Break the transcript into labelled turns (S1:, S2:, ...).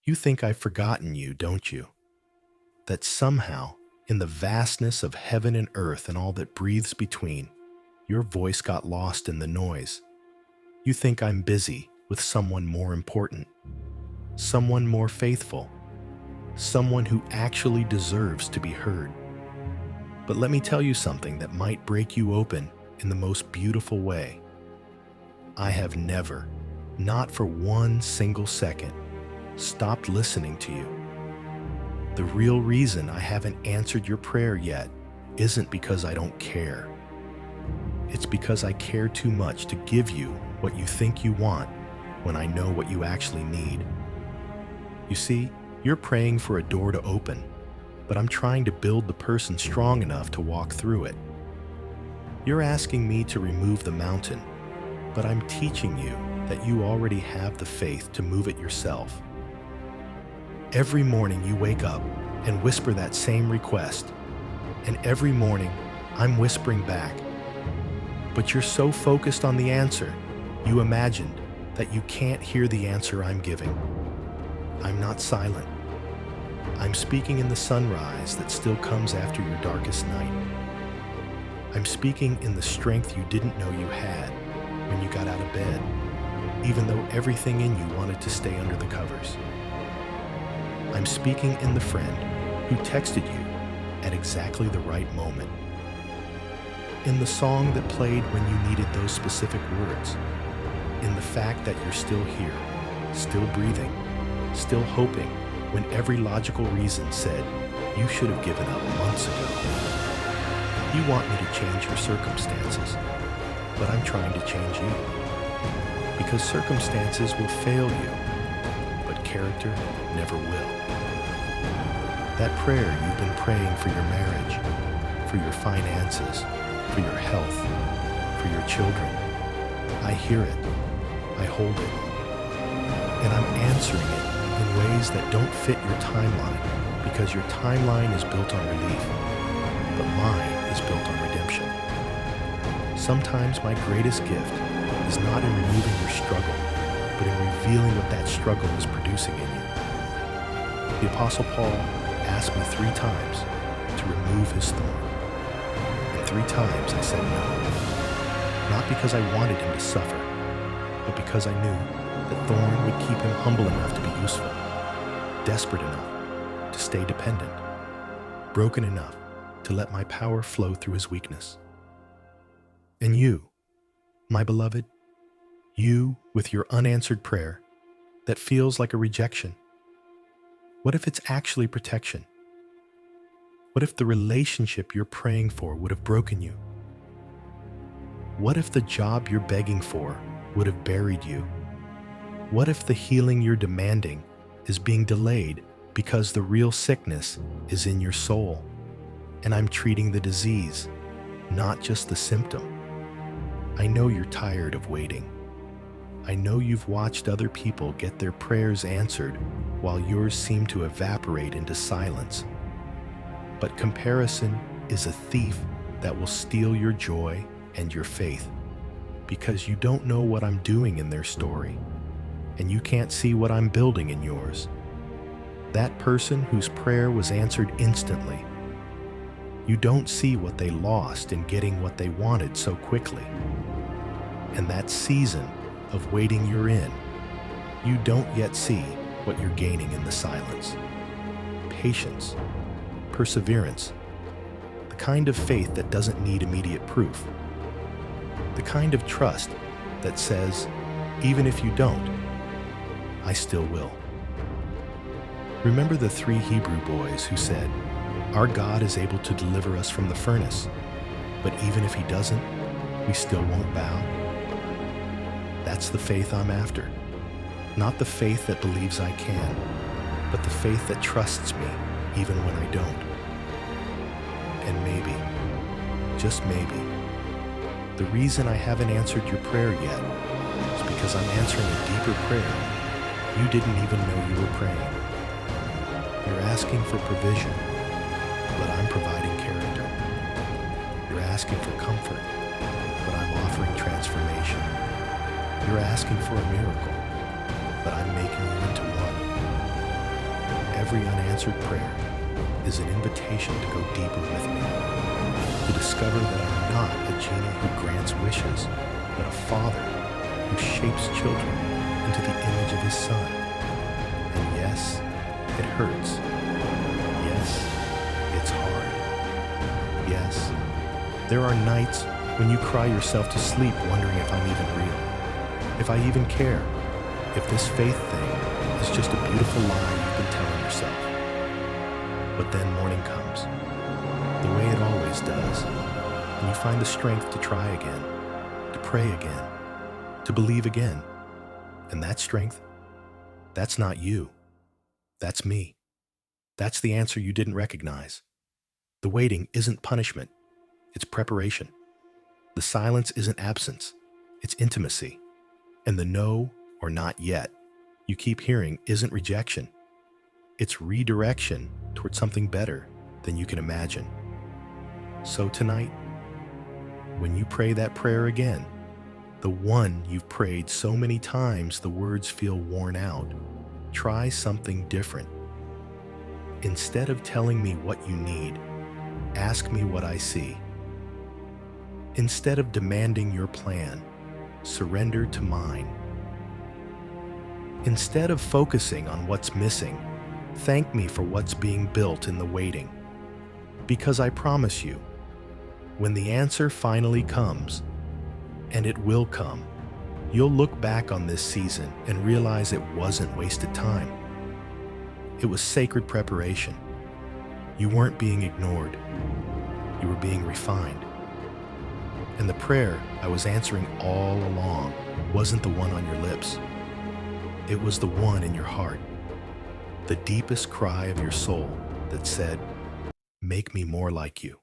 S1: You think I've forgotten you, don't you? That somehow, in the vastness of heaven and earth and all that breathes between, your voice got lost in the noise. You think I'm busy with someone more important, someone more faithful, someone who actually deserves to be heard. But let me tell you something that might break you open in the most beautiful way. I have never, not for one single second, stopped listening to you. The real reason I haven't answered your prayer yet isn't because I don't care. It's because I care too much to give you what you think you want when I know what you actually need. You see, you're praying for a door to open, but I'm trying to build the person strong enough to walk through it. You're asking me to remove the mountain, but I'm teaching you that you already have the faith to move it yourself. Every morning you wake up and whisper that same request, and every morning I'm whispering back. But you're so focused on the answer, you imagined that you can't hear the answer I'm giving. I'm not silent. I'm speaking in the sunrise that still comes after your darkest night. I'm speaking in the strength you didn't know you had when you got out of bed, even though everything in you wanted to stay under the covers. I'm speaking in the friend who texted you at exactly the right moment. In the song that played when you needed those specific words. In the fact that you're still here, still breathing, still hoping when every logical reason said you should have given up months ago. You want me to change your circumstances, but I'm trying to change you. Because circumstances will fail you, but character never will. That prayer you've been praying for your marriage, for your finances, for your health, for your children, I hear it, I hold it, and I'm answering it in ways that don't fit your timeline because your timeline is built on relief, but mine is built on redemption. Sometimes my greatest gift is not in removing your struggle, but in revealing what that struggle is producing in you. The Apostle Paul asked me 3 times to remove his thorn, and 3 times I said no, not because I wanted him to suffer, but because I knew that thorn would keep him humble enough to be useful, desperate enough to stay dependent, broken enough to let my power flow through his weakness. And you, my beloved, you with your unanswered prayer that feels like a rejection, what if it's actually protection? What if the relationship you're praying for would have broken you? What if the job you're begging for would have buried you? What if the healing you're demanding is being delayed because the real sickness is in your soul, and I'm treating the disease, not just the symptom? I know you're tired of waiting. I know you've watched other people get their prayers answered while yours seem to evaporate into silence. But comparison is a thief that will steal your joy and your faith, because you don't know what I'm doing in their story, and you can't see what I'm building in yours. That person whose prayer was answered instantly, you don't see what they lost in getting what they wanted so quickly. And that season of waiting you're in, you don't yet see what you're gaining in the silence. Patience, perseverance, the kind of faith that doesn't need immediate proof, the kind of trust that says, even if you don't, I still will. Remember the 3 Hebrew boys who said, our God is able to deliver us from the furnace, but even if he doesn't, we still won't bow. That's the faith I'm after. Not the faith that believes I can, but the faith that trusts me even when I don't. And maybe, just maybe, the reason I haven't answered your prayer yet is because I'm answering a deeper prayer you didn't even know you were praying. You're asking for provision, but I'm providing character. You're asking for comfort, but I'm offering transformation. You're asking for a miracle, but I'm making you into one. every unanswered prayer is an invitation to go deeper with me, to discover that I'm not a genie who grants wishes, but a father who shapes children into the image of his son. And yes, it hurts. Yes, it's hard. Yes, there are nights when you cry yourself to sleep wondering if I'm even real, if I even care, if this faith thing is just a beautiful lie you've been telling yourself. But then morning comes, the way it always does, and you find the strength to try again, to pray again, to believe again. And that strength, that's not you. That's me. That's the answer you didn't recognize. The waiting isn't punishment, it's preparation. The silence isn't absence, it's intimacy. And the no or not yet you keep hearing isn't rejection, it's redirection towards something better than you can imagine. So tonight, when you pray that prayer again, the one you've prayed so many times the words feel worn out, try something different. Instead of telling me what you need, ask me what I see. Instead of demanding your plan, surrender to mine. Instead of focusing on what's missing, thank me for what's being built in the waiting. Because I promise you, when the answer finally comes, and it will come, you'll look back on this season and realize it wasn't wasted time. It was sacred preparation. You weren't being ignored. You were being refined. And the prayer I was answering all along wasn't the one on your lips. It was the one in your heart, the deepest cry of your soul that said, "Make me more like you."